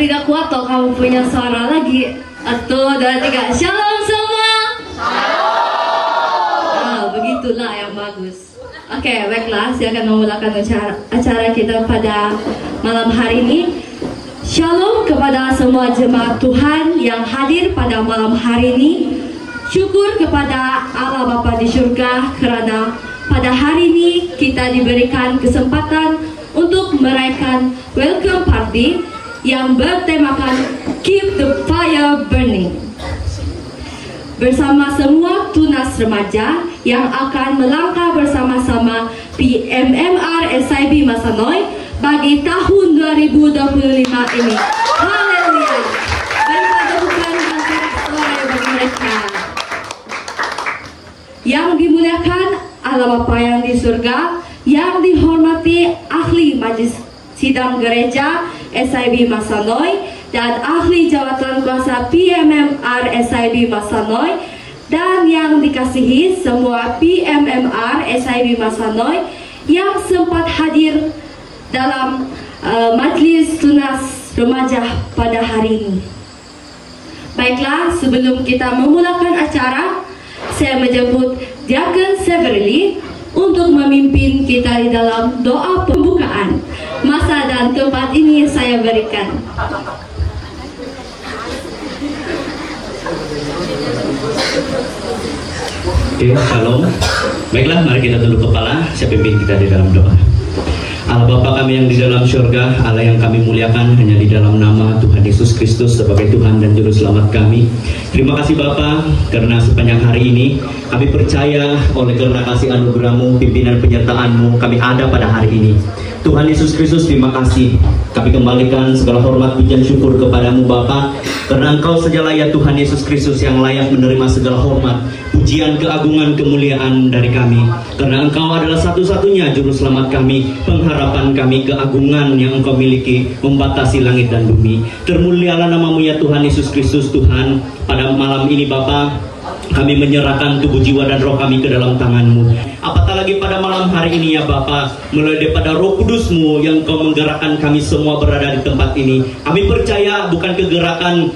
Tidak kuat toh kamu punya suara lagi. 1, 2, 3. Shalom semua. Nah, begitulah yang bagus. Oke, baiklah, saya akan memulakan acara kita pada malam hari ini. Shalom kepada semua jemaat Tuhan yang hadir pada malam hari ini. Syukur kepada Allah Bapa di surga karena pada hari ini kita diberikan kesempatan untuk merayakan welcome party yang bertemakan Keep the Fire Burning bersama semua tunas remaja yang akan melangkah bersama-sama PMMR SIB Masanoi bagi tahun 2025 ini. Haleluya! Daripada bukan suara bagi mereka yang dimuliakan Allah Bapa yang di surga, yang dihormati ahli majlis sidang gereja SIB Masanoi dan ahli jawatan kuasa PMMR SIB Masanoi, dan yang dikasihi semua PMMR SIB Masanoi yang sempat hadir dalam majlis tunas remaja pada hari ini. Baiklah, sebelum kita memulakan acara, saya menjemput Diakon Severly untuk memimpin kita di dalam doa pembukaan. Masa dan tempat ini saya berikan. Oke, shalom. Baiklah, mari kita tunduk kepala. Saya pimpin kita di dalam doa. Allah Bapa kami yang di dalam surga, Allah yang kami muliakan hanya di dalam nama Tuhan Yesus Kristus sebagai Tuhan dan Juru Selamat kami. Terima kasih Bapa, karena sepanjang hari ini kami percaya oleh karena kasih anugerah-Mu, pimpinan penyertaan-Mu, kami ada pada hari ini. Tuhan Yesus Kristus, terima kasih. Kami kembalikan segala hormat, pujian, syukur kepadamu Bapa, Karena Engkau sajalah ya Tuhan Yesus Kristus yang layak menerima segala hormat, pujian, keagungan, kemuliaan dari kami. Karena Engkau adalah satu-satunya juru selamat kami, pengharapan kami, keagungan yang Engkau miliki membatasi langit dan bumi. Termulialah namamu ya Tuhan Yesus Kristus. Tuhan, pada malam ini Bapa, kami menyerahkan tubuh, jiwa, dan roh kami ke dalam tangan-Mu. Apatah lagi pada malam hari ini ya Bapa, melalui daripada Roh Kudus-Mu yang Kau menggerakkan kami semua berada di tempat ini. Kami percaya bukan kegerakan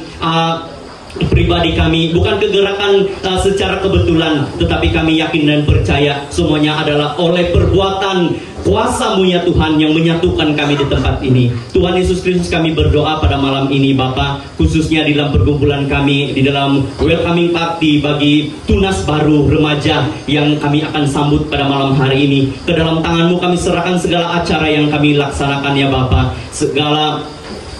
pribadi kami, bukan kegerakan secara kebetulan, tetapi kami yakin dan percaya semuanya adalah oleh perbuatan kuasa-Mu ya Tuhan yang menyatukan kami di tempat ini. Tuhan Yesus Kristus, kami berdoa pada malam ini Bapa, khususnya di dalam perkumpulan kami, di dalam welcoming party bagi tunas baru remaja yang kami akan sambut pada malam hari ini. Ke dalam tangan-Mu kami serahkan segala acara yang kami laksanakan ya Bapa, segala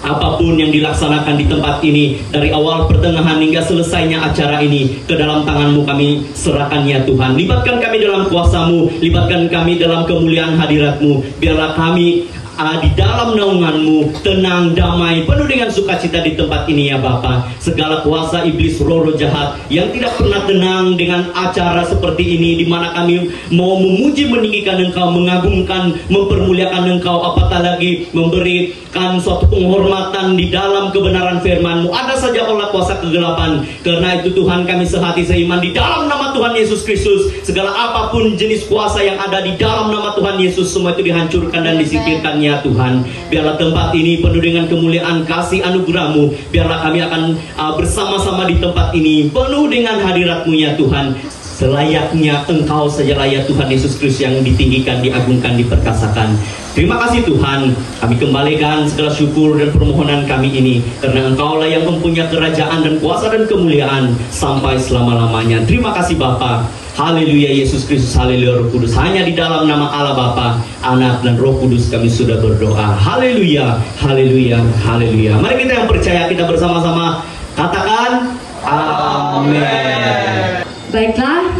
apapun yang dilaksanakan di tempat ini, dari awal, pertengahan, hingga selesainya acara ini, ke dalam tangan-Mu kami serahkan ya Tuhan. Libatkan kami dalam kuasa-Mu, libatkan kami dalam kemuliaan hadirat-Mu. Biarlah kami di dalam naungan-Mu, tenang, damai, penuh dengan sukacita di tempat ini ya Bapa. Segala kuasa iblis, roh-roh jahat yang tidak pernah tenang dengan acara seperti ini, di mana kami mau memuji, meninggikan Engkau, mengagungkan, mempermuliakan Engkau, apatah lagi memberikan suatu penghormatan di dalam kebenaran firman-Mu, ada saja olah kuasa kegelapan. Karena itu Tuhan, kami sehati seiman di dalam nama Tuhan Yesus Kristus, segala apapun jenis kuasa yang ada di dalam nama Tuhan Yesus, semua itu dihancurkan dan disingkirkan ya Tuhan. Biarlah tempat ini penuh dengan kemuliaan kasih anugerah-Mu. Biarlah kami akan bersama-sama di tempat ini penuh dengan hadirat-Mu ya Tuhan. Selayaknya Engkau sajalah ya Tuhan Yesus Kristus yang ditinggikan, diagungkan, diperkasakan. Terima kasih Tuhan. Kami kembalikan segala syukur dan permohonan kami ini, karena Engkau lah yang mempunyai kerajaan dan kuasa dan kemuliaan sampai selama-lamanya. Terima kasih Bapa. Haleluya Yesus Kristus, haleluya Roh Kudus. Hanya di dalam nama Allah Bapa, Anak, dan Roh Kudus kami sudah berdoa. Haleluya, haleluya, haleluya. Mari kita yang percaya, kita bersama-sama katakan amin. Baiklah,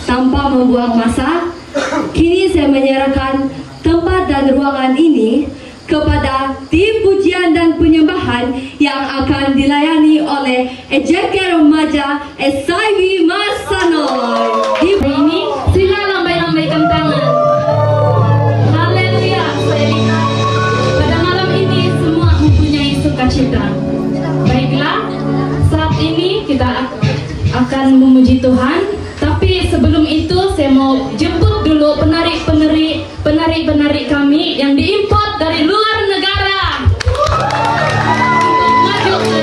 tanpa membuang masa, kini saya menyerahkan tempat dan ruangan ini kepada tim pujian dan penyembahan yang akan dilayani oleh EJK Remaja SIB Masanoy. Hari ini sila lambai-lambaikan tangan. Haleluya. Pada malam ini semua mempunyai sukacita. Baiklah, saat ini kita akan memuji Tuhan. Tapi sebelum itu saya mau jemput dulu penari-penari kami yang diimport dari luar negara. Maju ke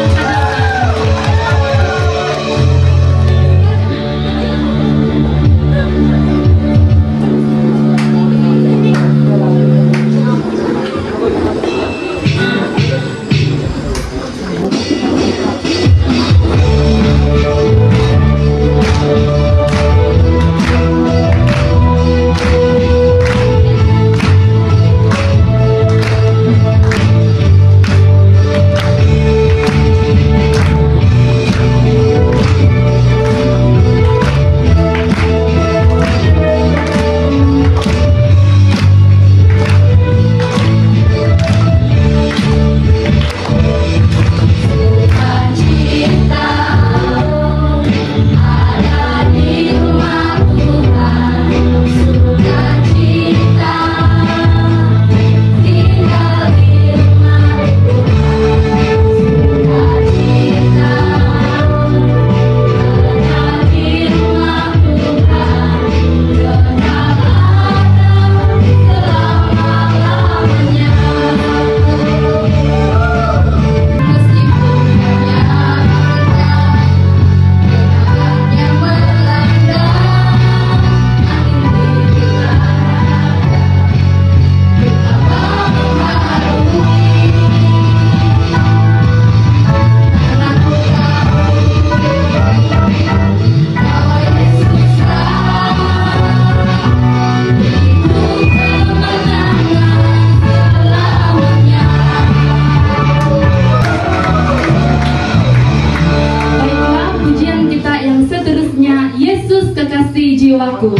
jiwaku.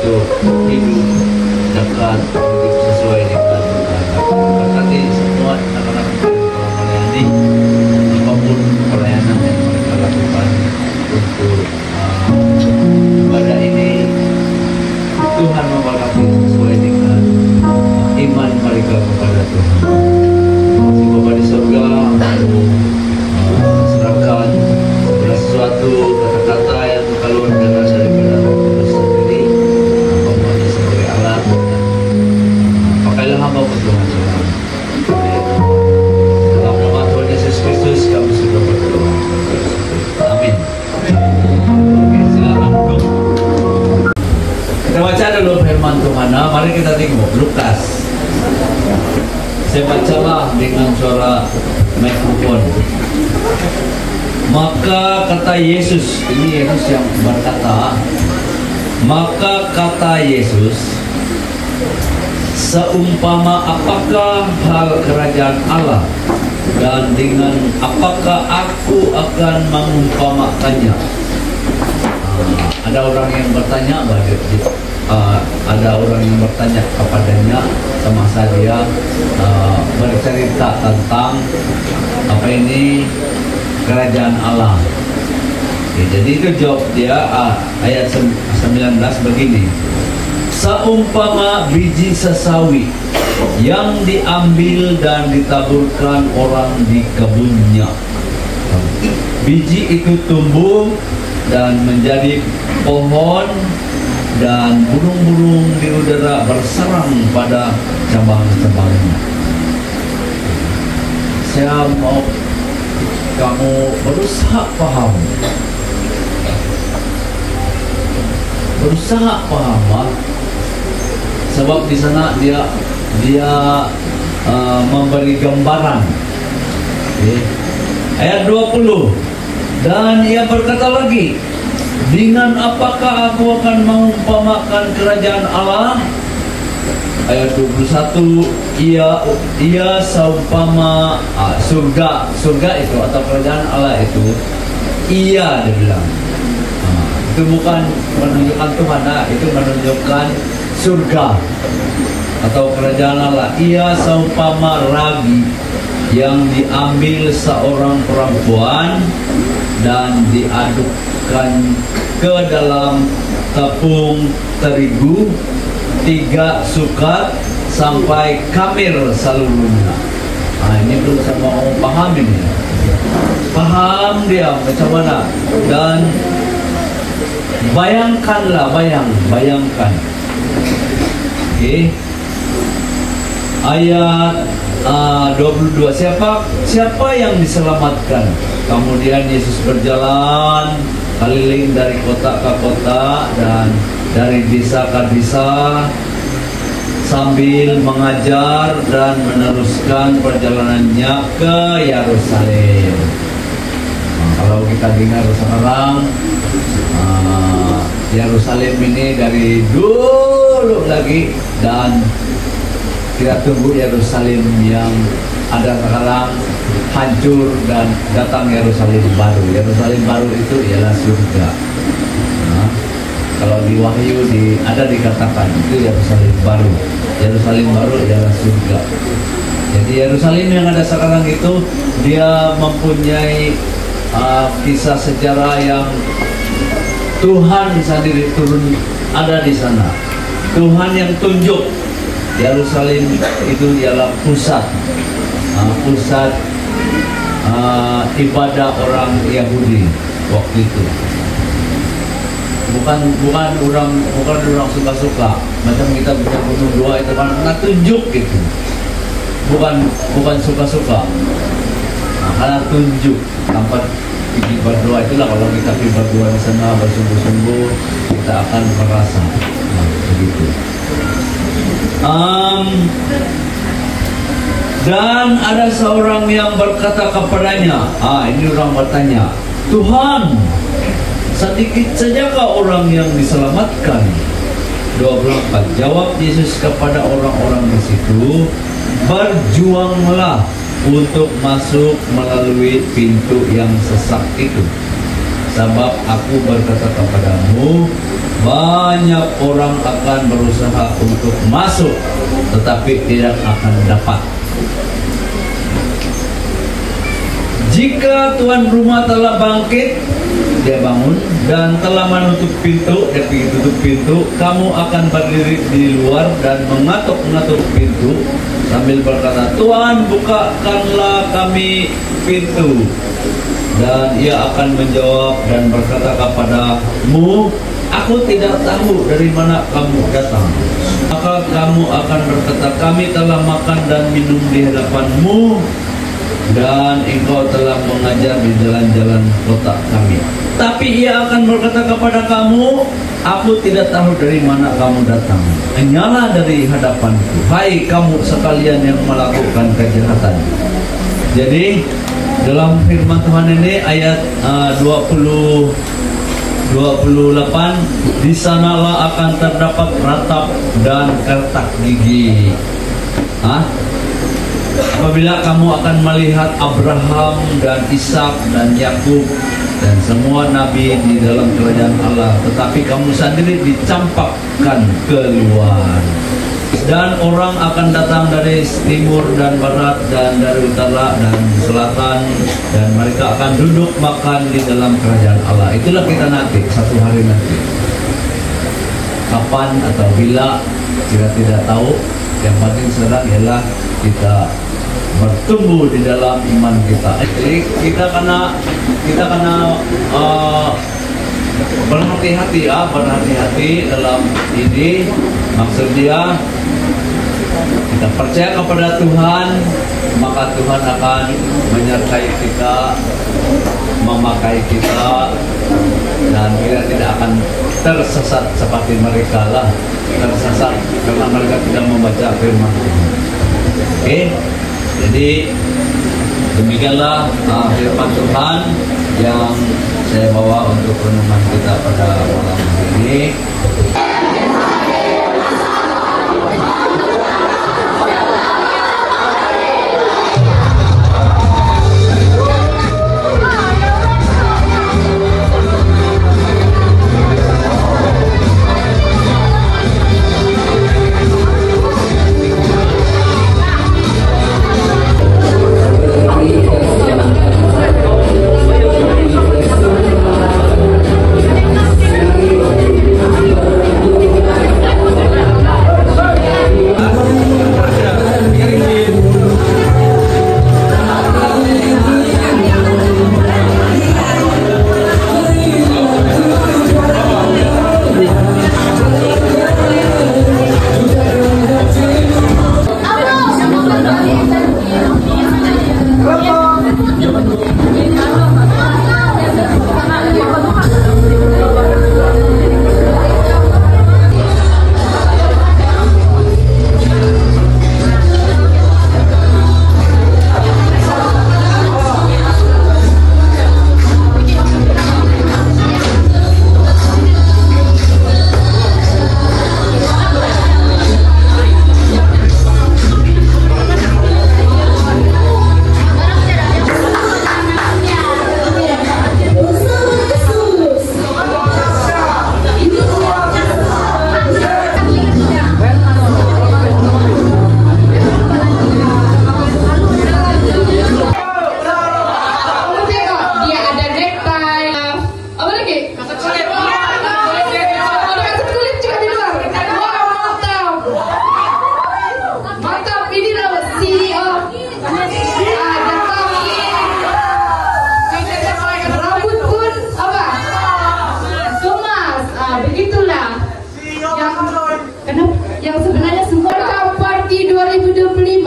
untuk hidup dekat, hidup sesuai dengan berkati semua anak-anak melayani apapun pelayanan yang mereka lakukan untuk ibadah ini. Tuhan memberkati sesuai dengan iman mereka kepada Tuhan. Terima kasih Bapa di surga, aku serahkan segala sesuatu kata-kata yang keluar daripada Roh Kudus sendiri, hamba sebagai alat, pakailah hamba Tuhan Tuhan. Dalam nama Tuhan Yesus Kristus kami sudah berdoa. Amin. Oke, silakan duduk. Kita baca dulu firman Tuhan. Mari kita tengok Lukas. Saya bacalah dengan suara mikrofon. Maka kata Yesus, ini Yesus yang berkata, maka kata Yesus, seumpama apakah hal kerajaan Allah, dan dengan apakah aku akan mengumpamakannya. Ada orang yang bertanya, ada orang yang bertanya kepadanya semasa dia bercerita tentang apa ini kerajaan Allah. Jadi itu jawab dia, ayat 19 begini. Seumpama biji sesawi yang diambil dan ditaburkan orang di kebunnya. Biji itu tumbuh dan menjadi pohon, dan burung-burung di udara berserang pada cabang-cabangnya. Saya mau kamu berusaha paham, sebab di sana dia memberi gambaran. Ayat 20, dan ia berkata lagi, dengan apakah aku akan mengumpamakan kerajaan Allah? Ayat 21, ia seumpama surga itu atau kerajaan Allah itu, ia dia bilang. Itu bukan menunjukkan Tuhan, itu menunjukkan surga atau kerajaan Allah. Ia seumpama ragi yang diambil seorang perempuan dan diadukkan ke dalam tepung terigu 3 sukat sampai kamir seluruhnya. Ini belum saya mau paham ini. Paham dia macam mana? Dan bayangkanlah, bayangkan. Ayat 22, siapa yang diselamatkan? Kemudian Yesus berjalan keliling dari kota ke kota dan dari desa ke desa sambil mengajar dan meneruskan perjalanannya ke Yerusalem. Kalau kita dengar sekarang, Yerusalem ini dari dulu lagi, dan kita tunggu Yerusalem yang ada sekarang hancur dan datang Yerusalem baru. Yerusalem baru itu ialah surga. Kalau di Wahyu ada dikatakan itu Yerusalem baru. Yerusalem baru ialah surga. Jadi Yerusalem yang ada sekarang itu dia mempunyai kisah sejarah yang Tuhan sendiri turun ada di sana. Tuhan yang tunjuk Yerusalem itu ialah pusat ibadah orang Yahudi waktu itu. Bukan orang suka-suka macam kita punya gunung 2 itu kan nggak tunjuk gitu. Bukan suka-suka. Karena tunjuk tempat pergi berdoa itulah. Kalau kita pergi berdoa di sana bersungguh-sungguh, kita akan merasa begitu. Dan ada seorang yang berkata kepadanya, ini orang bertanya, Tuhan, sedikit sajakah orang yang diselamatkan? 24, jawab Yesus kepada orang-orang di situ, berjuanglah untuk masuk melalui pintu yang sesak itu. Sebab aku berkata kepadamu, banyak orang akan berusaha untuk masuk, tetapi tidak akan dapat. Jika tuan rumah telah bangkit, dia bangun dan telah menutup pintu, dia pergi tutup pintu, kamu akan berdiri di luar dan mengatuk-ngatuk pintu sambil berkata, Tuhan, bukakanlah kami pintu. Dan ia akan menjawab dan berkata kepadamu, aku tidak tahu dari mana kamu datang. Maka kamu akan berkata, kami telah makan dan minum di hadapanmu, dan engkau telah mengajar di jalan-jalan kota kami. Tapi ia akan berkata kepada kamu, aku tidak tahu dari mana kamu datang. Hanyalah dari hadapanku, hai kamu sekalian yang melakukan kejahatan. Jadi dalam firman Tuhan ini ayat 28, di sanalah akan terdapat ratap dan kertak gigi. Apabila kamu akan melihat Abraham dan Ishak dan Yakub dan semua nabi di dalam kerajaan Allah, tetapi kamu sendiri dicampakkan keluar. Dan orang akan datang dari timur dan barat dan dari utara dan selatan, dan mereka akan duduk makan di dalam kerajaan Allah. Itulah kita nanti, satu hari nanti. Kapan atau bila kita tidak tahu. Yang penting sekarang ialah kita bertumbuh di dalam iman kita. Jadi kita kena berhati-hati dalam ini. Maksud dia, kita percaya kepada Tuhan, maka Tuhan akan menyertai kita, memakai kita, dan kita tidak akan tersesat seperti mereka lah. Tersesat karena mereka tidak membaca firman Tuhan. Oke, jadi demikianlah firman Tuhan yang saya bawa untuk renungan kita pada malam hari ini. Yang sebenarnya semua Party 2025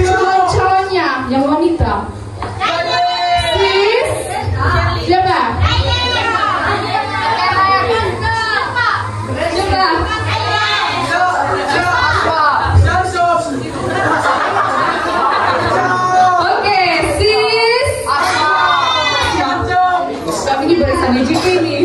cowok-cowoknya yang wanita. Sis, siapa? Oke, sis. Kami ini barisan JKT nih.